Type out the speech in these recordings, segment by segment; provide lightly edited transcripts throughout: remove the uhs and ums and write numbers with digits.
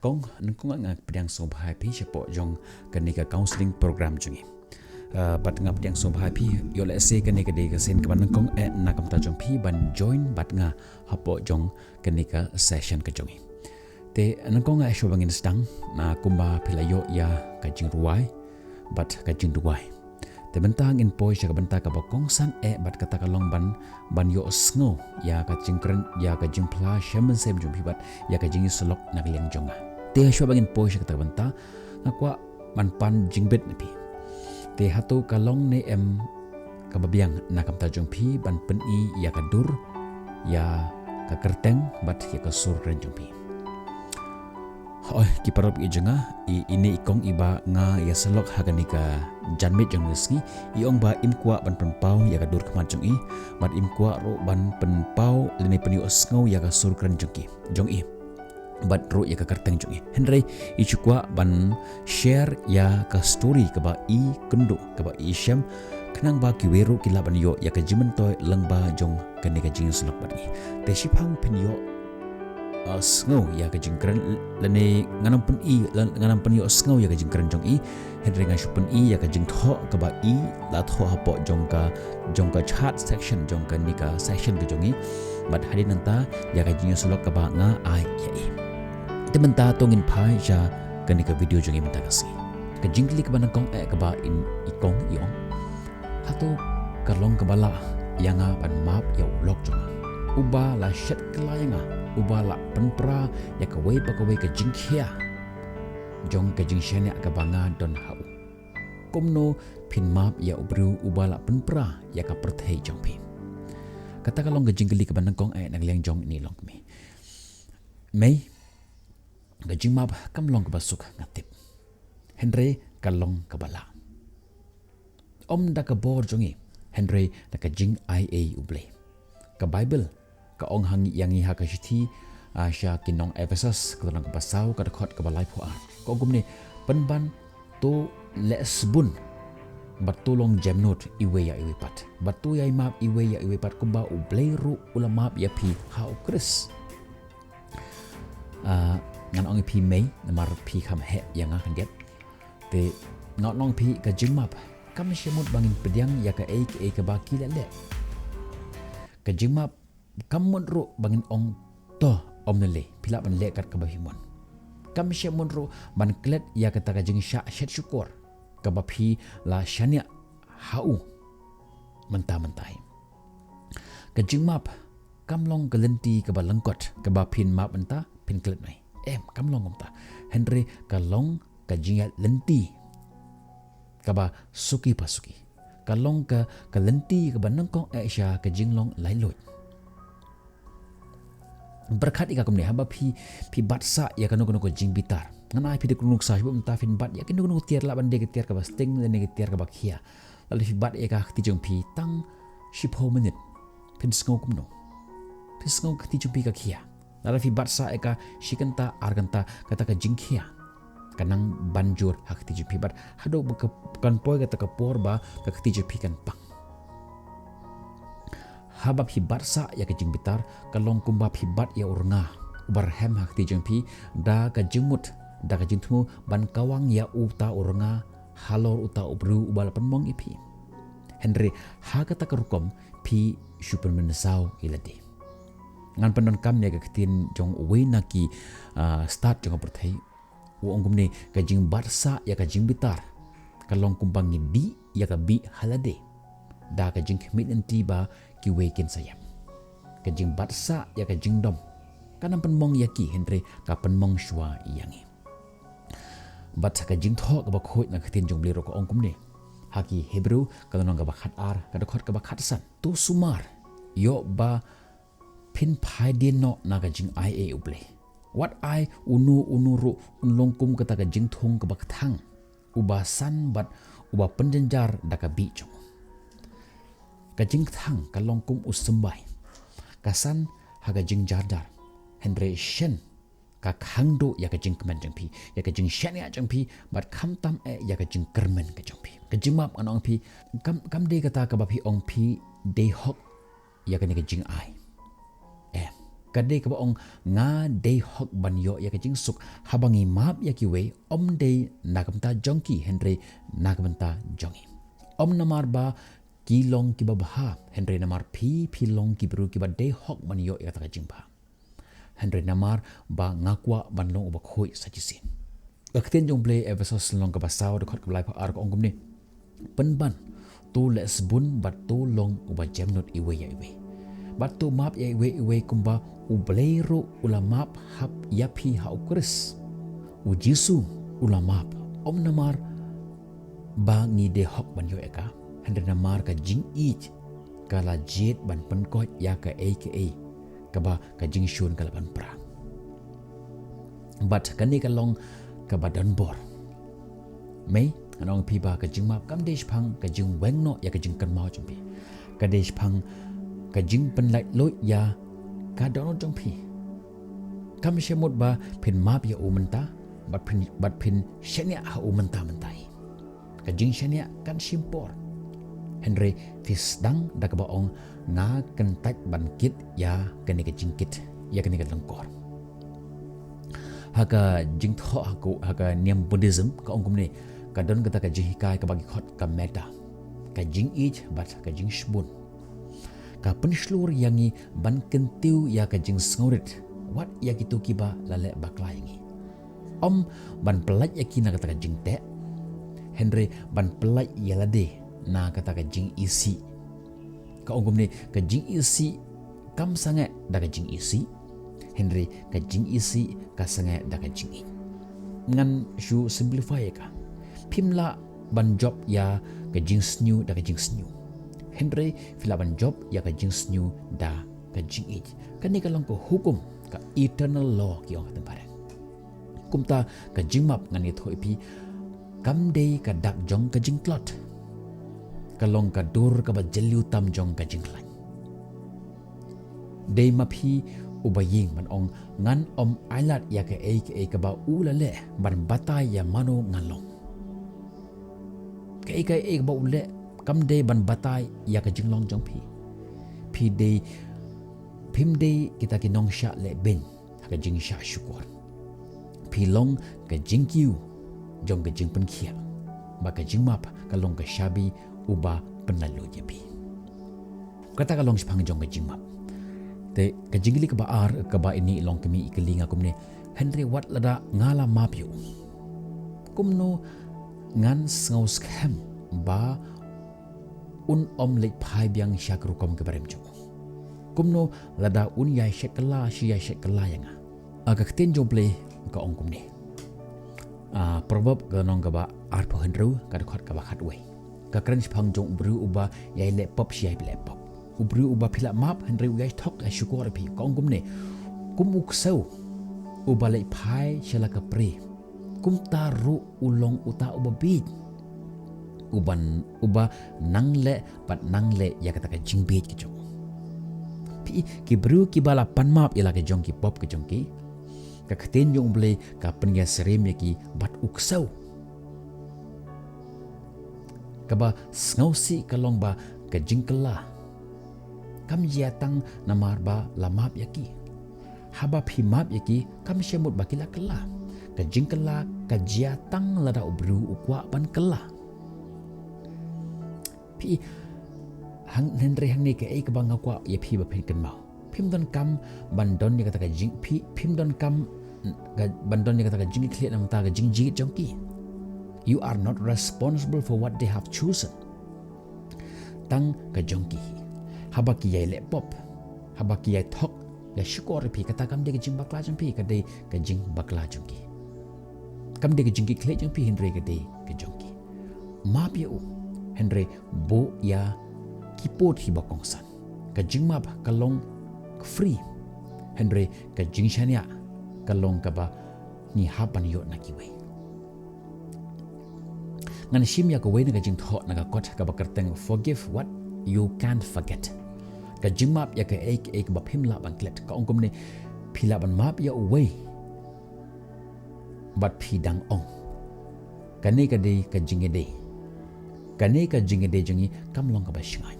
kong ngak pdiang sngewbha pi siapa jong kenika counseling program jungi bat ngap pdiang sngewbha pi yo le se kenika de sen kaban kong nakam ta jong pi ban join bat nga hapo jong kenika session ke jongi te kong sho bangin stang na kumba philayo ya ka jing ruai bat ka jing ruai te bentang in poi sha benta ka bakong san bat kata kalong ban yo sngo ya ka jingkren ya ka jing Phla shaman sem jum pi bat ya ka jingiasyllok nak liang jonga te sho bangin poi sha kata benta ngakwa man pan jingbet ni pi te hatu kalong ne ka babiang nakam ta jong pi ban pen i ya ka dur ya ka kerteng bat ya ka sur kren jong pi oi ki parop i jenga ini ikong iba nga ya selok haganika janmit jong sngi iong ba im kwa ban penpau ya ka dur kman jong i mat im kwa ro ban penpau lene penio sngo ya ka sur kren jong i bat ro ya ka kerteng jong i henry i chukwa ban share ya ka story ka ba i kendo ka ba i sham kenang ba ki wero ki laban yo ya ka jimentoy lynba jong kanika jingiasyllok bat i te shipang penyo sngo ya ka jingkran lene nganam pen yo sngo ya ka jingkran jong i henry nga shupen i ya ka jingtho ka ba i la tho hapo jong ka chat section jong ka nika section ka jong i bat hadin nanta ya ka jingiasyllok ka ba nga ai ya i tementa tongin phai ja ka nika video jong i menta kasi ka jingli ka ba nang kong ka ba in ikong iong hato kalong ka bala yanga ban map ya ulok jong uba la shet klayanga uba la penpra ya ka wei ka jinghikai jong ka jingshen ya ka banga don hau kumno pin map ya ubru uba la penpra ya ka perthei jong pi kata kalong ka jingli ka banang kong nang liang jong ni longkmie mei ka jingmap kam long ka basuk ngatip henry kalong ka bala om da ka bor jongi henry da ka jingai U Blei ka bible ka ong hangi yangi ha ka shithi sha kinong Ephesus ka lang ka basaw ka khot ka balai pho a ko gumne panban to lesbun batulong jamnot iwe ya iwe pat batu ya map iwe ya iwe pat kumba U Blei ru ulama ya pi ha ukris ngan ong pi mei namar pi kham he yang kan get te ngot nong pi ka jingmap kam shemut bangin pdiang ya ka ka baki le ka jingmap kam ro bangin ong to omnele pila ban le kat ka bahimon kam shemut ro ban klet ya kata ka jing sha shet syukur ka bapi la shania hau mentah-mentai ka jingmap kam long galenti ka balangkot ka bapin map mentah pin klet mai kam long omta henry ka long ka jingat lenti ka ba suki pasuki ka long ka lenti ka banang kong sha ka jinglong lailot berkat ika kumne haba pi batsa ya kanu jing bitar ngana pi de kunuk sa hibum ta fin bat ya kinu tiar la bande ke tiar ka basting le ne tiar ka bakhia lalu fi bat eka ti jong pi tang shipho minute pin sngo kumno pin sngo ti jong pi ka khia lalu fi batsa eka shikanta arganta kata ka jingkhia kanang banjur hak ti jong pi bat hado kan poi kata ka porba ka ti jong pi kan pang habab hibat sa ya ke jingbitar kalong kumbab hibat ya urnga ubarhem hak ti jengpi da ka jingmut da ka jingtmu ban kawang ya uta uranga halor uta ubru ubal penmong ipi henry ha kata kerukom pi super menesau iladi ngan pendon kam ya ke tin jong we naki start jong perthai wongum ne ka jingbat sa ya ka jingbitar kalong kumbang di ya ka bi halade da ka jing kmit tiba ki wekin sayam ka jing batsa ya ka jing dom kanam penmong ya ki henry ka penmong shwa yangi bat ka jing tho ka ba khoi na khatin jong blero ko ongkum ne haki hebrew ka nong ka ba khat ar ka khot ka ba khat san tu sumar yo ba pin phai din no na ka jing U Blei what I unu ru unlongkum ka ta ka jing thong ka ba thang uba san bat uba penjenjar da ka bi jong ka jing thang ka longkum usumbai kasan haga jing jardar henry shen ka khangdo ya ka jing kman jangpi ya ka jing shen ya jangpi bat kham tam ya ka jing kermen ka jangpi ka jingmap anong pi kam de kata ka bapi ong pi de hok ya ka ne ka jing ai Kade ka ba ong nga day hok ban yo ya ka jing suk habangi map ya ki we om day nakamta jongki henry nakamta jongi. Om namar ba kilong ki ba bha henry namar phi long ki bru ki ba day hok ban yo ya ka jing ba. Henry namar ba ngakwa ban long ba khoi sachisin. Akten jong Blei episode long ka ba saw de khot ka lai pa ar ko ongum ni. Penban tu les bun bat tu long uba jamnot iwe ya iwe. Bat tu map ya iwe kumba U Blei ro ulamap hap yapi ha ukris. U Jisu ulamap om namar ba ngi de hok ban yo eka. Henry namar ka jing ieid kala jet ban penkot ya ka aka ka ba ka jing shun kala ban pra. But kani ka long ka ba dan bor. May anong piba ka jing map kam desh phang ka jing weng no ya ka jing kan mau jumpi. Ka desh phang ka jing pen lai lo ya ka dono jumpi. Kam shemut ba pin map ya umenta bat pin shania ha umenta mentai. Ka jing shania kan simpor. Henry fisdang da ka baong nga kentat ban kit ya kani ka jing kit ya kani ka lengkor. Haka jing tho haka niam Buddhism ka ongkum ni ka don kata ka jinghikai ka bagi khot ka meta ka jing ieid bat ka jing shbun ka penslur yangi ban kentiu ya ka jing sngorit wat ya gitu kiba lale bakla yangi om ban pelaj ya kina kata ka jing te Henry ban pelaj ya lade na kata ka jing isi ka ongkum ni ka jing isi kam sangat da ka jing isi Henry ka jing isi ka sangat da ka jing ieid ngan shu simplify ka Phla ban job ya ka jing snyu da ka jing snyu. Henry Phla ban job ya ka jing snyu da ka jing ieid. Kani ka lang ko hukum ka eternal law ki ong tempare. Kumta ka jing map ngani thoi pi kam day ka dak jong ka jing klot. Kalong ka dur ka ba jeliu tam jong ka jing klan. Day mapi ubaying man ong ngan om ailat ya ka ka ba ulale ban batay ya mano ngalong. Kai ba ule kam day ban batay ya ka jinglong jong pi day pim day kita ki nong sha le ben ka jing sha syukur pi long ka jing kiu jong ka jing pen khia ba ka jing map ka long ka shabi uba penalu je pi kata ka long spang jong ka jing map te ka jingli ka ba ar ka ba ini longkmie ikelinga kumne Henry wat lada ngala map yu kumno ngan sngewbha ba un om lek phai biang syakru kom ke barem jong kumno lada un yai shekala shi yai shekala yanga aga kten U Blei ka ong kumne proverb ka nong ka ba ar po hendru ka khot ka ba khat we ka kran phang jong bru uba yai le pop shi yai le pop ubru uba phila map hendru yai thok ai syukur pi ka ong kumne kumuk sau uba lek phai shala ka pre kum taru ulong uta uba bid uba nangle pat nangle ya kata ka jingbit ki jong pi ki bru ki bala pan map ila ke jong ki pop ke jong ki ka kten U Blei ka penya serem ya ki bat uksau ka ba snausi ka long ba ka jingkela kam jiatang namar ba la map ya ki haba phi map ya ki kam shemut ba kila kela ka jingkela ka jiatang lada ubru ukwa ban kela pi hang Henry hang ni ke ka bang akwa ya phi ba phen kan mau phim don kam bandon ni kata ka jing phi phim don kam ga bandon ni kata ka jing khlet nam ta ka jing ji jongki you are not responsible for what they have chosen tang ka jongki habaki yai le pop habaki yai thok ya syukur pi kata kam de ka jing bakla jongpi ka de ka jing bakla jongki kam de ka jing ki khlet jongpi Henry ka de ka jongki ma pi u Henry bo ya kipot hi bakongsan ka jingmap kalong free Henry ka jingshania kalong ka ba ni hapan yo na kiwe ngan shim ya ko we na ka jing tho na ka kot ka ba kerteng forgive what you can't forget ka jingmap ya ka ek ba phimla ban klet ka ongkom ne phila ban map ya we bat phidang ong kane ka de ka jingede kane ka jingede jongi kam long ka ba shngai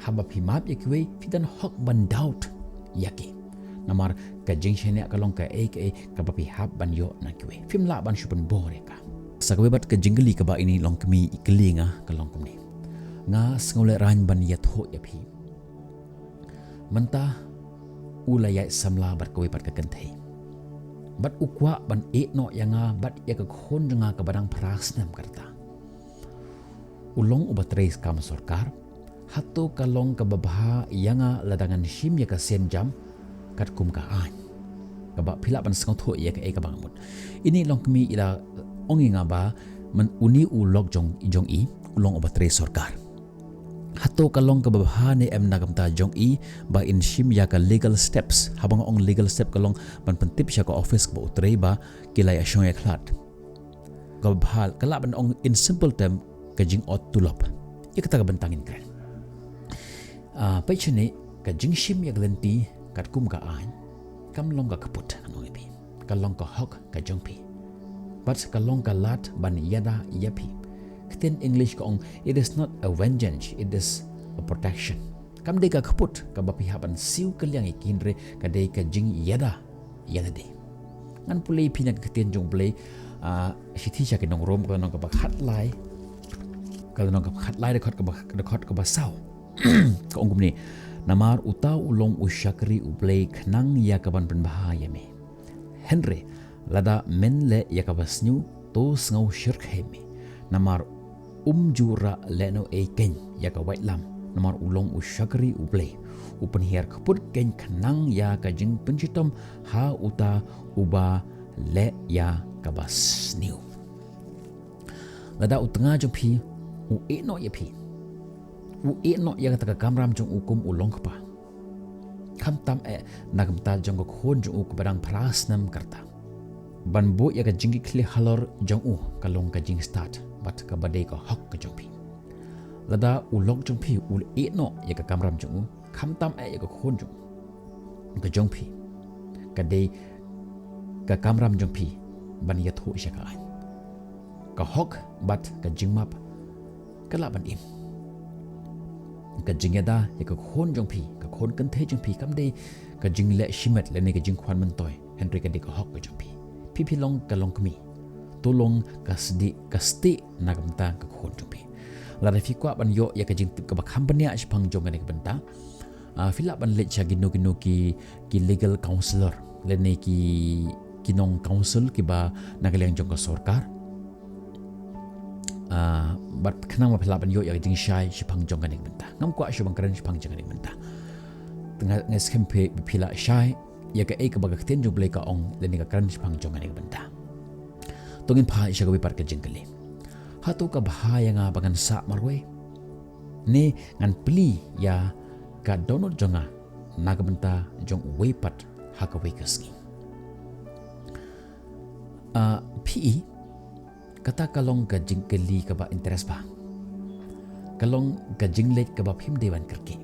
haba phi map ya kiwe fidan hok ban doubt yake namar ka jingshene kalong ka ka bapi hab ban yo na kiwe film la ban shupun bore ka sakawe bat ka jingli ka ba ini longkmie iklinga ka longkmie nga sngole ran ban yatho yapi mynta ulaya samla bat kowe pat ka kanthei bat ukwa ban no yanga bat ya ka khon nga ka badang prasnam karta ulong ubatres kam sarkar hato kalong ka babha yanga ladangan him ya ka senjam kat kum ka an kaba phila ban sang tho ya ka ka bangamut ini longkmie ila ongi nga ba man uni ulok jong i ulong obatre sarkar hato kalong ka babha ne em nagamta jong i ba in shim ya ka legal steps habang ong legal step kalong ban pentip sya ka office ba utre ba kilay asyong ya klat ka babha kala ban ong in simple term ka jing ot tulop ikata ka bantangin kren paichene ka jing shim ya glenti kat kum ka an kam long ka kaput anong ipi kalong ka hok ka jongpi but kalong ka lat ban yada yapi kiten english ka ong it is not a vengeance, it is a protection kam de ka kaput ka bapi haban siu kaliang ikinre ka de ka jing yada de ngan pulei pina kiten jong blei sithi cha ke nong rom ka nong ka khat lai ka nong ka khat lai de khot ka ba sau ka ong kumni namar utau ulong usyakri U Blei khnang ya kaban penbahaya me henry lada menle ya kabasnyu to sngau shirkhemi namar jura leno ken ya ka waitlam namar ulong usyakri U Blei upenhiar khaput ken khnang ya ka jing penchitom ha uta uba le ya kabasnyu lada utanga jophi u no yapi u no yang taka kamram jong ukum ulong pa kam tam nagamtal jong ko khon jong uk barang prasnam karta ban bo ya ka jingi kli halor jong u kalong ka jing start bat ka bade ka hok ka jong pi lada ulong jong pi ul no ya ka kamram jong u kam tam ya ka khon jong ka jong pi ka de ka kamram jong pi ban ya tho sha ka hok bat ka jingmap ka la ban im ka jingeda ya ka khon jong pi ka khon kan the jong pi kam de ka jingle shimet le ne ka jing khwan man toy henry ka de ka hok ka jong pi long ka longkmie to long ka sti nagamta ka khon jong pi la da fi kwa ban yo ya ka jing ka ba kham ban ya shpang jong ne ka banta fila ban le cha gino ki legal counselor le ne ki nong council ki ba nagaleng jong ka sarkar bat khnang ma phla ban yo ya jing shai shipang jong kanik benta ngam kwa shubang kran shipang jong kanik benta tengah nges kempe phila shai ya ka ek bagak ten jublei ka ong leni ka kran shipang jong kanik benta tongin pha isha ka par ka jingkali hatu ka bha ya nga bangan sa marwe ne ngan pli ya ka donot jonga nagabenta jong wepat haka wekeski pi kata kalong ka jingkali ka ba interest ba kalong ka jinglet ka ba phim dewan karke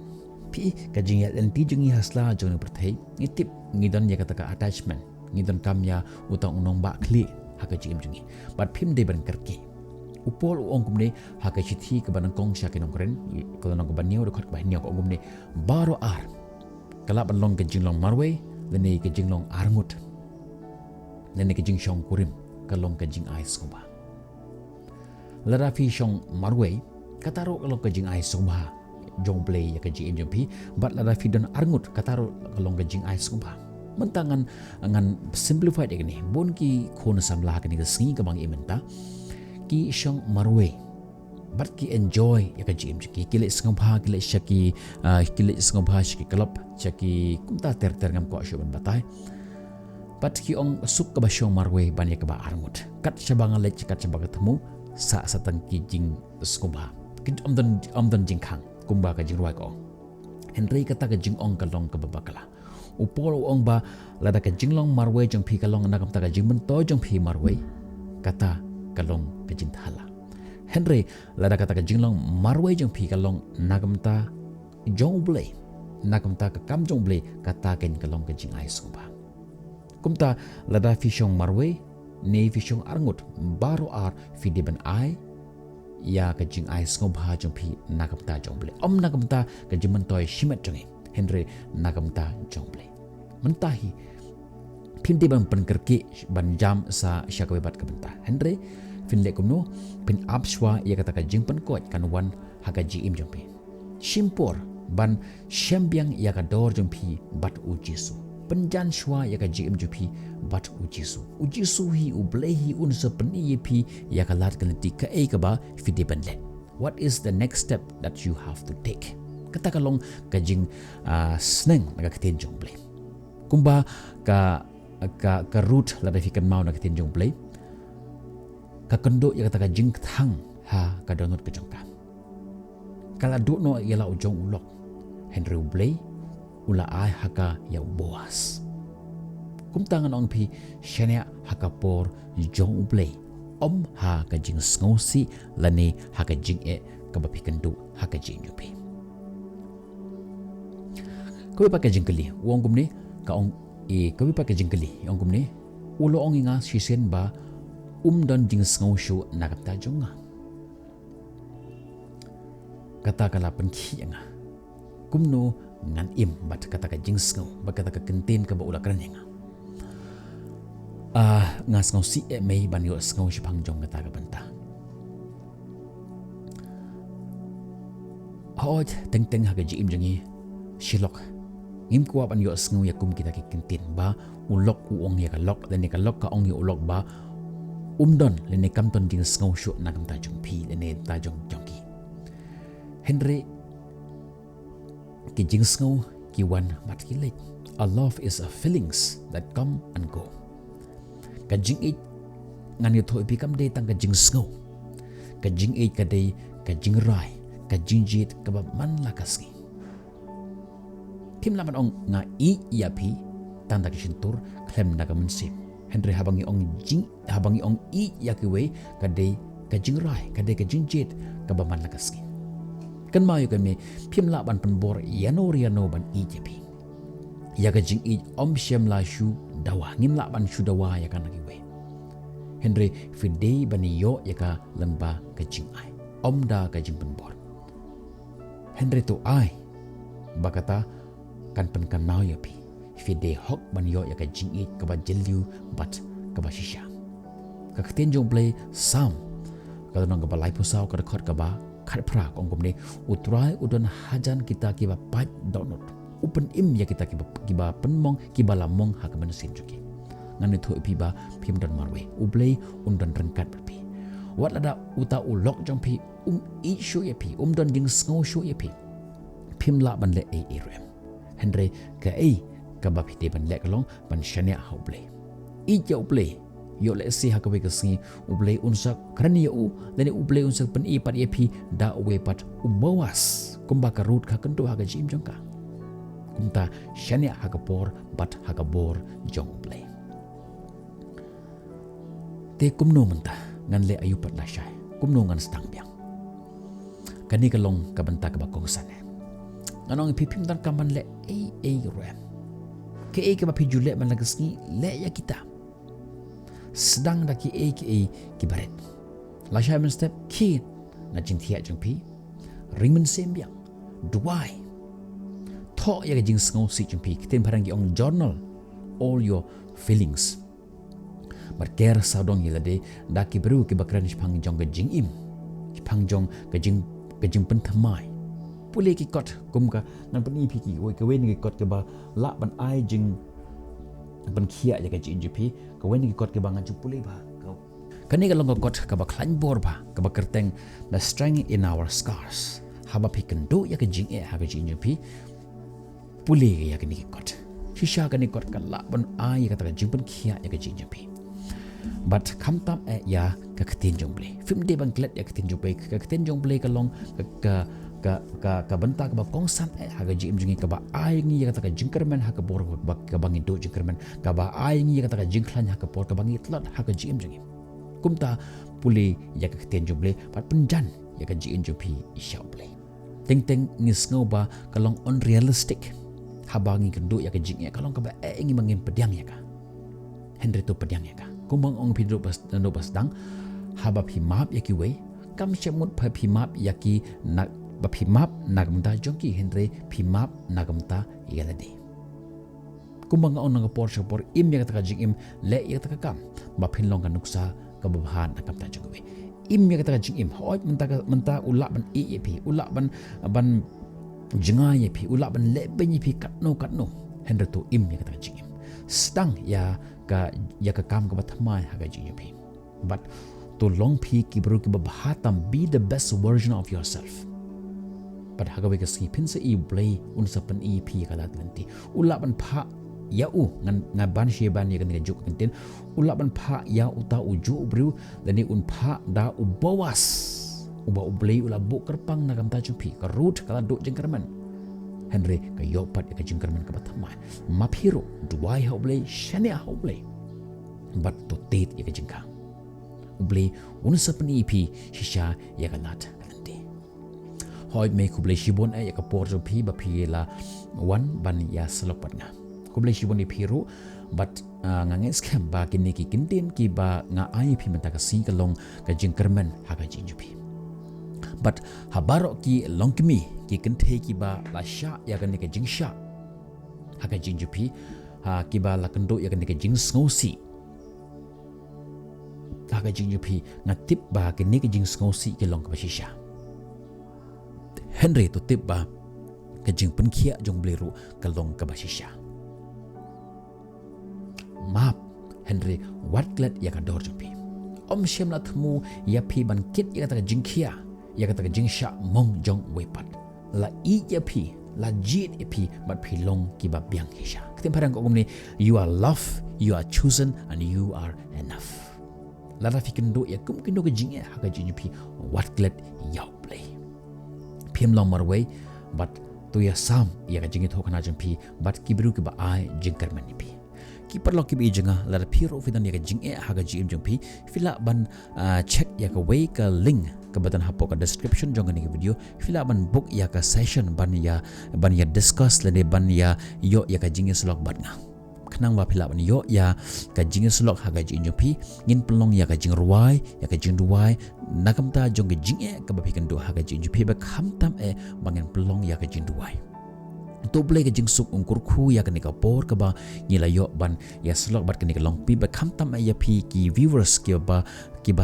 pi ka jingya lenti jingi hasla jong perthei ngitip ngidon ya kata ka attachment ngidon kamya utang unong ba kli haka jingim jingi bat phim dewan karke upol ong kumne haka chithi ka banang kong sha kinong kren ko nong ka banyo de khot ba nyo ko kumne baro ar kala ban ka jinglong marwe lene ka jinglong arngut lene ka jing shong kurim kalong ka jing ais kuba lara fi shong marwe kataro kalong ka jing ais kuba jong blei ya ka jing jong pi bat lara fi don arngut kataro kalong ka jing ais kuba mentangan ngan simplified ini bon ki khon samla ka ni ka sngi ka bang imenta ki shong marwe bat ki enjoy ya ka jing ki kile sngewbha kile shaki kile sngewbha shaki klop shaki kumta ter ngam ko shuban batai pat ki ong suk ka basyong marwe ban ya ka ba arngut kat shabang lech kat shabang temu sa satang ki jing sngewbha ki omdon jing khang kumba ka jing roi ko henry kata ka jing ong kalong ka babakala upol ong ba lada ka jinglong marwe jong phi kalong na kam ta ka jing men to jong phi marwe kata kalong ka jing thala henry lada kata ka jinglong marwe jong phi kalong nagam ta jong blei nagam ta ka kam jong blei kata ken kalong ka jing ai sngewbha kumta lada fishong marwe ne fishong arngut baro ar fi de ban ai ya ka jing ai sngewbha jong phi nagamta jong blei om nagamta ka jiman toy shimet jong henry nagamta jong blei mentahi pim de ban penkerki ban jam sa syakawe bat kabenta Henry fin le kumno pin abswa ia kata ka jingpan kot kan wan haga jingim jompi shimpor ban syambiang ia ka dor jompi bat ujisu penjan shwa ia ka jingim jompi bat ujisu hi U Blei hi un sa peni pi ia ka lat kan ti ka e ka ba fi de ban le. What is the next step that you have to take? Kata kalong ka jing sneng naga katin jong Blei kumba ka root la fikan mau naga katin jong Blei ka kendo ia kata ka jing thang ha ka dongot ka jongka kala du no ialah ujong ulok Henry U Blei ula ai haka ya boas kumtangan ong pi shania haka por jong U Blei ha ka jing sngosi lani haka jing ka bapi kendu haka jing yupi ko pa ka jing kali wong kumni ka ong ko pa ka jing kali ong kumni ulo ong inga shisien ba dan jing sngo na kapta jonga kata kala penki nga kumno ngan im bat kata ka jing sngo ba kata ka kentin ka ba ula kran nga nga sngo si mai ban yo sngo shi phang jong kata ka banta hoj teng ha ka ji im jangi shilok ngim ko ban yo sngo ya kum kita ki kentin ba ulok u ong ya ka lok dan ka lok ka ong yo ulok ba don lene kamton jing sngo shu na kam ta jong pi lene ta jong jongki Henry ki jing sngo ki wan mat ki lek a love is a feelings that come and go ka jing it ngan yo thoi pi kam de tang ka jing sngo ka jing it ka de ka jing rai ka jing jit ka ba man la kaski kim laman ong nga ya pi tang da ki shintur klem na ka mensim Henry habangi ong yakiwe kadai ka jing rai kadai ka jing jit ka ba man la kaski kan mayo kan me phim la ban penbor yano ban jepi ya ka jing shem la shu dawa ngim la ban shu dawa ya kan akiwe Henry fidei bani yo ya ka lynba ka jing ai da ka jing penbor Henry tu ai bakata kan pen kan nau ya pi fidei hok ban yo ya ka jing ka ba jeliu bat ka ba shisha ka kten jong Blei sam ka nong ka ba lai pusau ka khot ka ba khat pra ong kom ne utrai udon hajan kita ki ba pat donot upen im ya kita ki ba penmong ki ba lamong ha ka man sin juki ngan ne thoi pi ba phim don marwe U Blei undon rengkat pi wat ada uta ulok jong pi shu ya pi don ding sngo shu ya pi phim la ban le rem Henry ka ka ba phi ban le kalong ban shania ha U Blei U Blei yo le si ha ka we ka si U Blei unsa krani u dan U Blei unsa pen pat pi da we pat bawas kumba ka root ka kento ha ka jim jong ka kumta shania ha ka por bat ha ka bor jong U Blei te kumno menta ngan le ayu pat la shai kumno ngan stang biang kani ka long ka banta ka ba kong san nganong pipim dan kaman le rem ke ka ba pi jule man lagasni le ya kita sedang da ki ki baret la shai men step ki na jing thia jing pi ring men sembiang duai tho ya jing sngo si jing pi kiten parang ki ong journal all your feelings but care saudong yela de da ki bru ki bakran phang jong ga jing im phang jong ga jing pen thamai pule ki kot kum ka nan pani pi ki oi ka wen ki kot ka ba la ban ai jing ban khia ya ka jing pi ka wen ki kot ka ba ngan chu pule ba kani ka long kot ka ba klan bor ba ka ba kerteng the strength in our scars ha ba pi kan do ya ka jing ha ka jing pi pule ya ka ni kot shisha ka ni kot ka la ban ai ka ta jing ban khia ya ka jing pi but kam tam ya ka ktin jong Blei film de ban klet ya ktin jong Blei ka ktin jong Blei ka long ka benta ka ba kongsan ha ga jim jingi ka ba ai ngi ka ta ka jingkermen ha ka bor ba ka bangi do jingkermen ka ba ai ngi ka ta ka jingklan ha ka por ka bangi tlot ha ka jim jingi kumta puli ya ka kten jong Blei pat penjan ya ka jin jo pi isha Blei teng ngi sngewbha ka long unrealistic ha bangi ka do ya ka jing ka long ka ba ngi mangim pdiang ya ka Henry to pdiang ya ka kumbang ong pi do bas dang ha ba pi map ya ki we kam shemut pha pi map ya ki na ba pi map nagamta jongki Henry pi map nagamta yelade kumbang on nga por chapor im ya ka jingim le ya ka kam ba phin long ka nuksa ka babhan na kam ta jangwe im ya ka jingim hoi menta ulak ban ep ulak ban jingai ep ulak ban le ben ep katno hendre to im ya ka jingim stang ya ka kam ka bathamai ha ga jingim but to long pi ki bro ki bahatam be the best version of yourself but hagawe ka ski pin sa U Blei un sa pan ep ka latlanti ulak ban pha ya ngan ban she ban ya kan juk kan ulak ban pha ya uta uju bru lani un pha da ubawas uba U Blei ula bu kerpang na kam ta chupi ka root kala do jengkerman Henry ka yopat ka jengkerman ka bathamai maphiro duai ha U Blei shane ha U Blei but to tet ya ka jengka U Blei un sa pan ep shisha ya ka lat hoi me Khublei shibon ya ka por pi ba pi la wan ban ya selok pat nga Khublei shibon ni phiru but ngange scam ba kini ki kintin ki ba nga ai pi menta ka sing ka long ka jingkermen ha ka jinjupi but habaro ki longkmie ki kenthe ki ba la shah ya ka ni ka jingsha ha ka jinjupi ha ki ba la kendo ya ka ni ka jingsngausi ha ka jinjupi nga tip ba ki ni ka jingsngausi ki long ka shisha Henry to tip ba ka jing penkhia jong bleru ka long ka basisha map Henry wat glet ya ka dor jumpi om shem la thmu ya phi ban kit ya ka jingkhia ya ka jingsha mong jong wepat la I ya phi la jit ya phi bat phi long ki ba byang hisha ketim parang ko gumni you are loved, you are chosen and you are enough la ra fikendo ya kum kindo ka jingya ha ka jingpi wat glet ya Blei Pim long marway, but to ya sam ya ka jingit hokana jampi, but kibru ki ba ai jingkar manipi. Ki paralok ki bi janga la piro fidan ya ka jinge ha ka jim jampi, fila ban check ya ka way ka link ka batan hapo ka description jong ni video, fila ban book ya ka session ban ya discuss le ban ya yo ya ka jingiasyllok bat nga. Kenang wa pila ban yo ya ka jingiasyllok ha ka jim jampi, ngin pelong ya ka jing ruai, ya ka jing duai, nakamta jong jinge ka ba pikan do ha ka jing jupi ba khamtam bangen pelong ya ka jing duai to Blei ka jing suk ungkur khu ya ka ni ka por ka ba ngila yo ban ya slok bat ka ni ka long pi ba khamtam ya pi ki viewers ki ba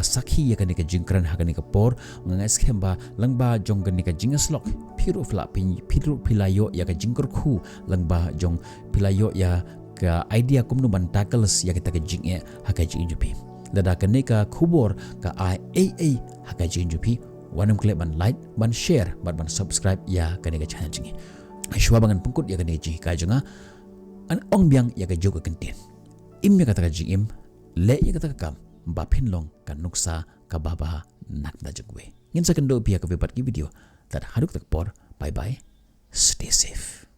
sakhi ya ka ni ka jing kran ha ka ni ka por ngai schem ba lynba jong ka ni ka jing slok phiru Phla phiru philayo ya ka jing kur khu lynba jong philayo ya ka idea kumno ban tackles ya ka jing ha ka jing jupi lada kaneka khubor ka ai haka jinjupi wanam klik ban like ban share ban subscribe ya kaneka channel jingi shwa bangan pungkut ya kaneka jinghikai jonga an ong biang ya ka joga kentin im ya kata jingim le ya kata kam ba phin long kan nuksa ka baba nak da jagwe ngin sa kendo pia ka vipat ki video tat haduk tak por bye bye stay safe